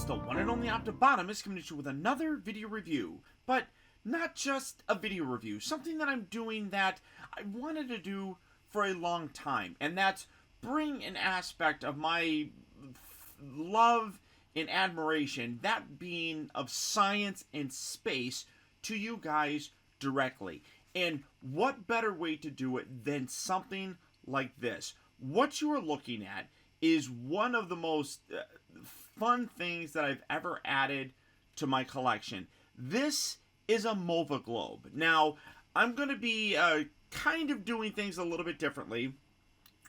the one and only Optibotimus coming at you with another video review. But not just a video review, something that I'm doing that I wanted to do for a long time, and that's bring an aspect of my love and admiration, that being of science and space, to you guys directly. And what better way to do it than something like this? What you are looking at is one of the most fun things that I've ever added to my collection. This is a Mova Globe. Now, I'm going to be kind of doing things a little bit differently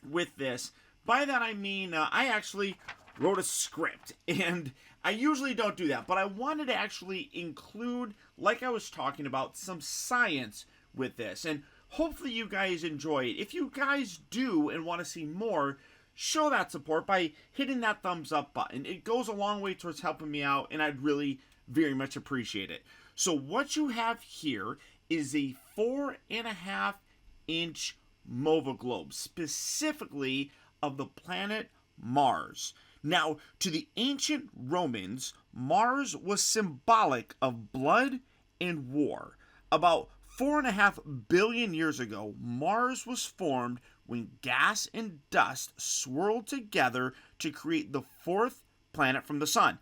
with this. By that I mean I actually wrote a script, and I usually don't do that, but I wanted to actually include, like I was talking about, some science with this, and hopefully you guys enjoy it. If you guys do and want to see more, show that support by hitting that thumbs up button. It goes a long way towards helping me out, and I'd really very much appreciate it. So what you have here is a 4.5-inch Mova Globe, specifically of the planet Mars. Now, to the ancient Romans, Mars was symbolic of blood and war. About 4.5 billion years ago, Mars was formed when gas and dust swirled together to create the fourth planet from the sun.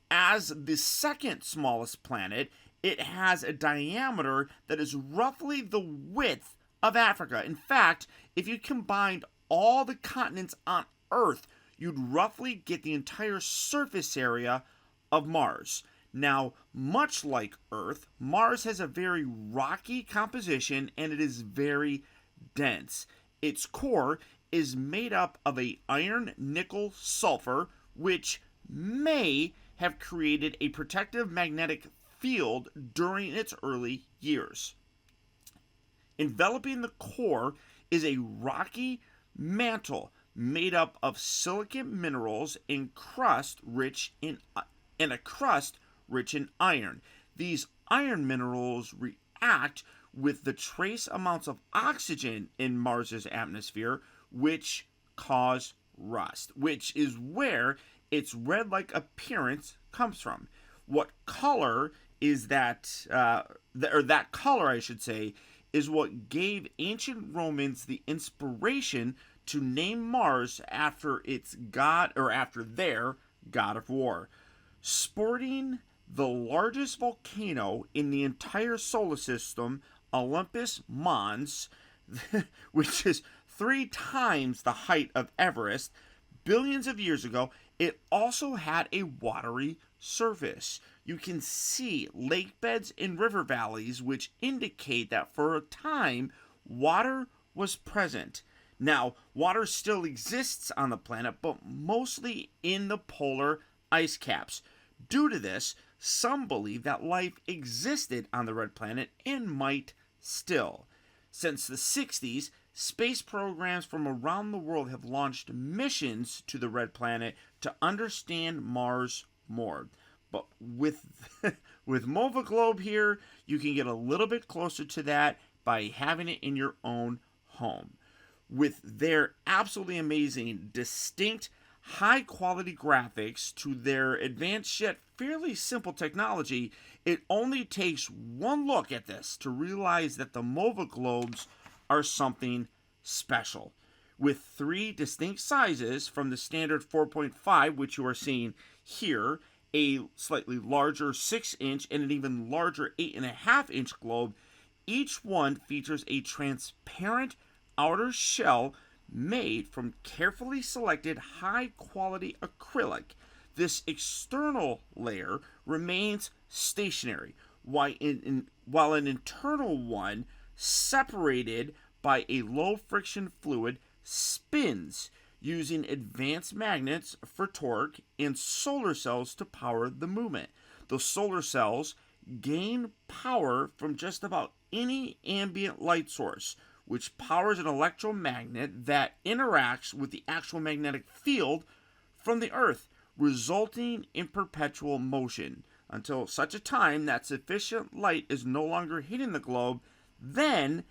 As the second smallest planet, it has a diameter that is roughly the width of Africa. In fact, if you combined all the continents on Earth, you'd roughly get the entire surface area of Mars. Now, much like Earth, Mars has a very rocky composition, and it is very dense. Its core is made up of a iron, nickel, sulfur, which may have created a protective magnetic field during its early years. Enveloping the core is a rocky mantle made up of silicate minerals and a crust rich in iron. These iron minerals react with the trace amounts of oxygen in Mars's atmosphere, which cause rust, which is where its red-like appearance comes from. What color is that? That color, I should say, is what gave ancient Romans the inspiration to name Mars after its god, or after their god of war. Sporting the largest volcano in the entire solar system, Olympus Mons, which is 3 times the height of Everest, billions of years ago, it also had a watery surface. You can see lake beds and river valleys, which indicate that for a time, water was present. Now, water still exists on the planet, but mostly in the polar ice caps. Due to this, some believe that life existed on the red planet and might still. Since the 60s, space programs from around the world have launched missions to the red planet to understand Mars more. But with Mova Globe here, you can get a little bit closer to that by having it in your own home. With their absolutely amazing, distinct, high-quality graphics to their advanced yet fairly simple technology, it only takes one look at this to realize that the Mova Globes are something special. With 3 distinct sizes, from the standard 4.5, which you are seeing here, a slightly larger 6-inch, and an even larger 8.5-inch globe, each one features a transparent outer shell made from carefully selected high-quality acrylic. This external layer remains stationary, while an internal one, separated by a low-friction fluid, spins using advanced magnets for torque and solar cells to power the movement. The solar cells gain power from just about any ambient light source, which powers an electromagnet that interacts with the actual magnetic field from the Earth, resulting in perpetual motion until such a time that sufficient light is no longer hitting the globe. Then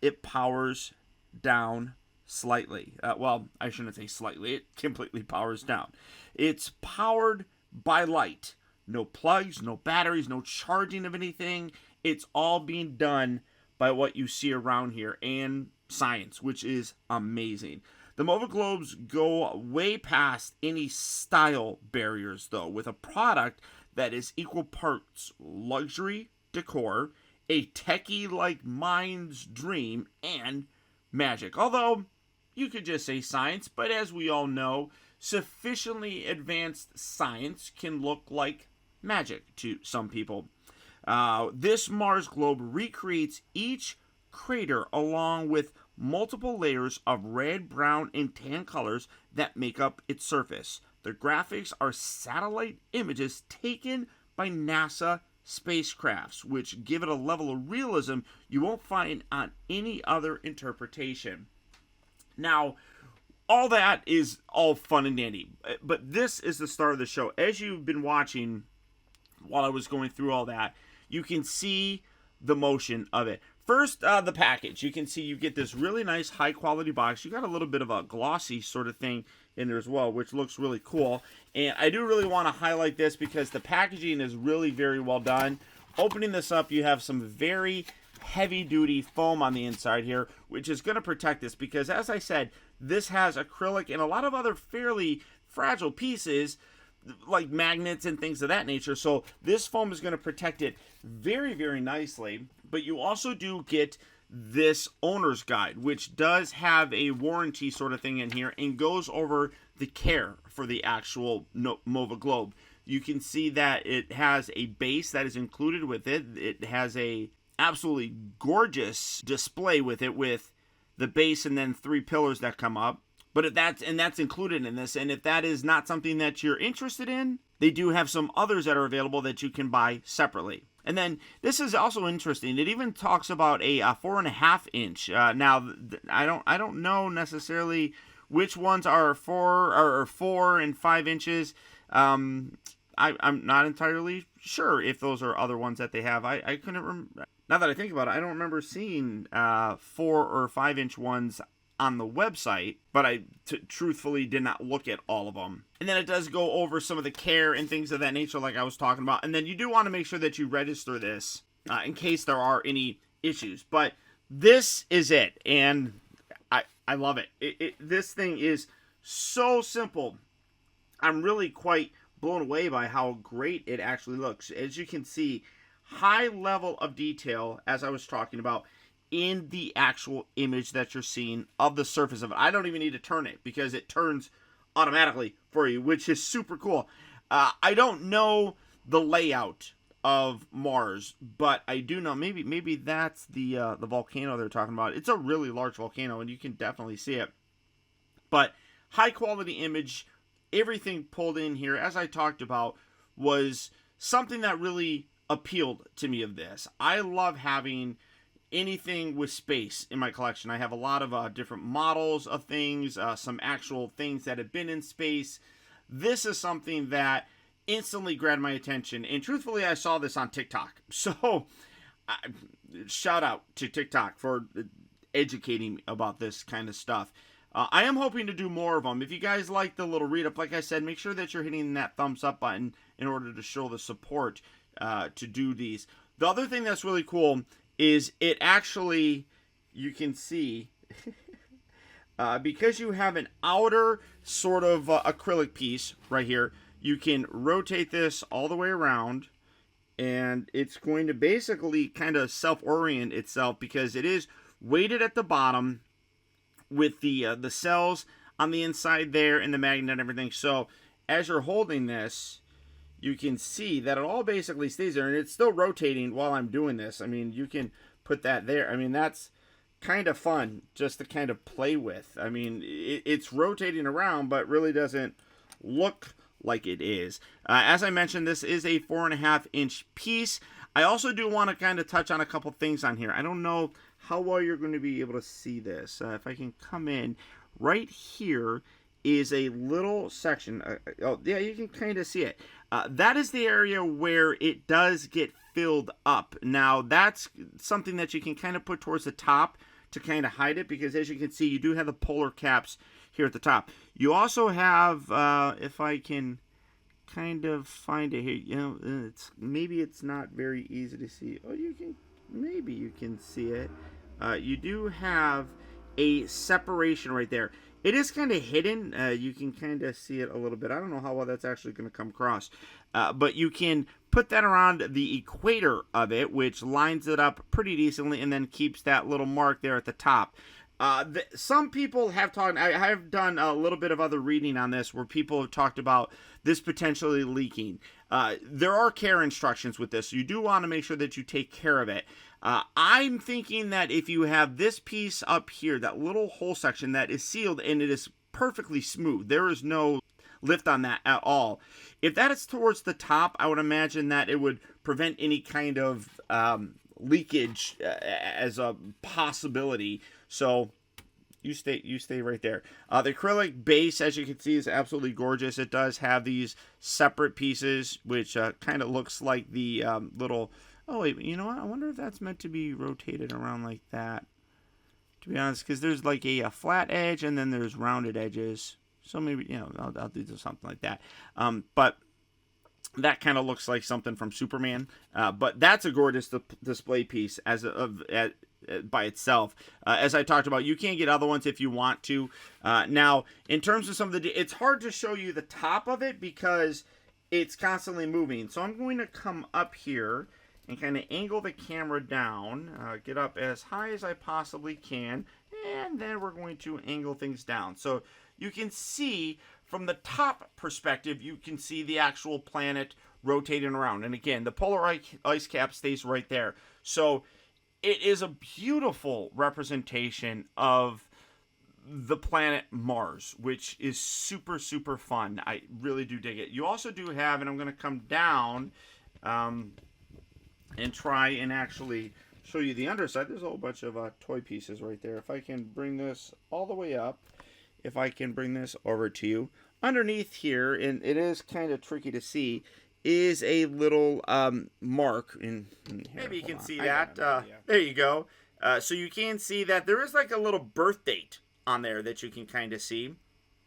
it powers down slightly. Well, I shouldn't say slightly. It completely powers down. It's powered by light. No plugs, no batteries, no charging of anything. It's all being done by what you see around here and science, which is amazing. The Mova Globes go way past any style barriers, though, with a product that is equal parts luxury decor, a techie-like mind's dream, and magic. Although, you could just say science, but as we all know, sufficiently advanced science can look like magic to some people. This Mars globe recreates each crater along with multiple layers of red, brown, and tan colors that make up its surface. The graphics are satellite images taken by NASA spacecrafts, which give it a level of realism you won't find on any other interpretation. Now, all that is all fun and dandy, but this is the start of the show. As you've been watching while I was going through all that, you can see the motion of it. First, the package. You can see you get this really nice high-quality box. You got a little bit of a glossy sort of thing in there as well, which looks really cool. And I do really want to highlight this because the packaging is really very well done. Opening this up, you have some very heavy-duty foam on the inside here, which is going to protect this because, as I said, this has acrylic and a lot of other fairly fragile pieces like magnets and things of that nature. So this foam is going to protect it very, very nicely. But you also do get this owner's guide, which does have a warranty sort of thing in here and goes over the care for the actual Mova Globe. You can see that it has a base that is included with it. It has a absolutely gorgeous display with it, with the base and then 3 pillars that come up. But that's included in this. And if that is not something that you're interested in, they do have some others that are available that you can buy separately. And then this is also interesting. It even talks about a 4.5 inch. Now I don't know necessarily which ones are 4 and 5 inches. I'm not entirely sure if those are other ones that they have. I couldn't remember. Now that I think about it, I don't remember seeing 4 or 5 inch ones on the website, but I truthfully did not look at all of them. And then it does go over some of the care and things of that nature like I was talking about. And then you do want to make sure that you register this in case there are any issues. But this is it, and I love it. This thing is so simple. I'm really quite blown away by how great it actually looks. As you can see, high level of detail, as I was talking about, in the actual image that you're seeing of the surface of it. I don't even need to turn it because it turns automatically for you, which is super cool. I don't know the layout of Mars, but I do know maybe that's the volcano they're talking about. It's a really large volcano, and you can definitely see it. But high quality image, everything pulled in here, as I talked about, was something that really appealed to me of this. I love having anything with space in my collection. I have a lot of different models of things, some actual things that have been in space. This is something that instantly grabbed my attention, and truthfully, I saw this on TikTok. So, shout out to TikTok for educating me about this kind of stuff. I am hoping to do more of them. If you guys like the little read-up, like I said, make sure that you're hitting that thumbs up button in order to show the support to do these. The other thing that's really cool is it actually, you can see, because you have an outer sort of acrylic piece right here, you can rotate this all the way around, and it's going to basically kind of self-orient itself because it is weighted at the bottom with the cells on the inside there and the magnet and everything. So as you're holding this, you can see that it all basically stays there, and it's still rotating while I'm doing this. I mean, you can put that there. I mean, that's kind of fun just to kind of play with. I mean, it's rotating around, but really doesn't look like it is. As I mentioned, this is a 4.5 inch piece. I also do want to kind of touch on a couple things on here. I don't know how well you're going to be able to see this. If I can come in, right here is a little section. Oh, yeah, you can kind of see it. That is the area where it does get filled up. Now, that's something that you can kind of put towards the top to kind of hide it, because as you can see, you do have the polar caps here at the top. You also have, if I can kind of find it here. You know, maybe it's not very easy to see. Oh, maybe you can see it. You do have a separation right there. It is kind of hidden. You can kind of see it a little bit. I don't know how well that's actually going to come across. But you can put that around the equator of it, which lines it up pretty decently and then keeps that little mark there at the top. Some people have talked, I have done a little bit of other reading on this where people have talked about this potentially leaking. There are care instructions with this, so you do want to make sure that you take care of it. I'm thinking that if you have this piece up here, that little hole section that is sealed and it is perfectly smooth, there is no lift on that at all. If that is towards the top, I would imagine that it would prevent any kind of leakage as a possibility. So you stay right there. The acrylic base, as you can see, is absolutely gorgeous. It does have these separate pieces, which kind of looks like the little... Oh, wait, you know what? I wonder if that's meant to be rotated around like that. To be honest, because there's like a flat edge and then there's rounded edges. So maybe, you know, I'll do something like that. But that kind of looks like something from Superman. But that's a gorgeous display piece by itself. As I talked about, you can get other ones if you want to. Now, in terms of some of it's hard to show you the top of it because it's constantly moving. So I'm going to come up here and kind of angle the camera down, get up as high as I possibly can, and then we're going to angle things down. So you can see from the top perspective, you can see the actual planet rotating around. And again, the polar ice cap stays right there. So it is a beautiful representation of the planet Mars, which is super, super fun. I really do dig it. You also do have, and I'm going to come down and try and actually show you the underside. There's a whole bunch of toy pieces right there. If I can bring this all the way up, if I can bring this over to you. Underneath here, and it is kind of tricky to see, is a little mark. Maybe you can see that. There you go. So you can see that there is like a little birth date on there that you can kind of see.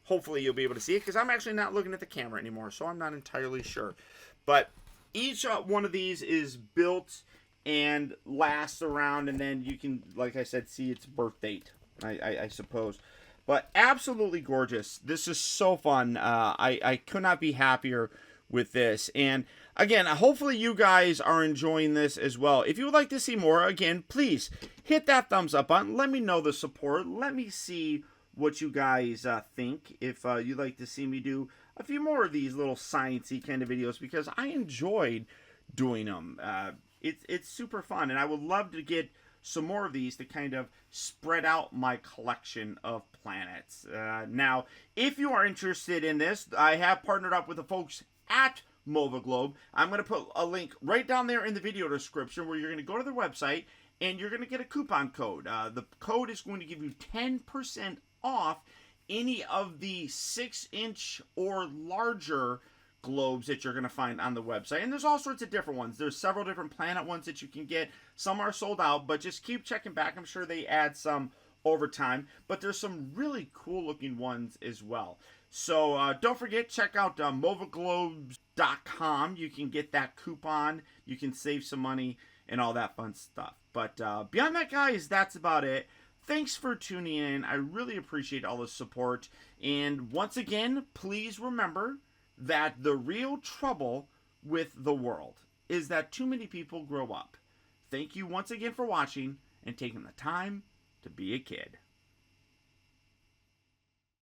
Hopefully you'll be able to see it, because I'm actually not looking at the camera anymore, so I'm not entirely sure. But each one of these is built and lasts around, and then you can, like I said, see its birth date, I suppose. But absolutely gorgeous. This is so fun. I could not be happier with this. And again, hopefully you guys are enjoying this as well. If you would like to see more, again, please hit that thumbs up button. Let me know the support. Let me see what you guys think. If you'd like to see me do a few more of these little sciencey kind of videos, because I enjoyed doing them. It's super fun, and I would love to get some more of these to kind of spread out my collection of planets. Now, if you are interested in this, I have partnered up with the folks at Mova Globe. I'm going to put a link right down there in the video description where you're going to go to their website and you're going to get a coupon code. The code is going to give you 10% off any of the 6-inch or larger globes that you're going to find on the website. And there's all sorts of different ones. There's several different planet ones that you can get. Some are sold out, but just keep checking back. I'm sure they add some over time. But there's some really cool looking ones as well. So don't forget, check out movaglobes.com. You can get that coupon. You can save some money and all that fun stuff. But beyond that, guys, that's about it. Thanks for tuning in. I really appreciate all the support. And once again, please remember that the real trouble with the world is that too many people grow up. Thank you once again for watching and taking the time to be a kid.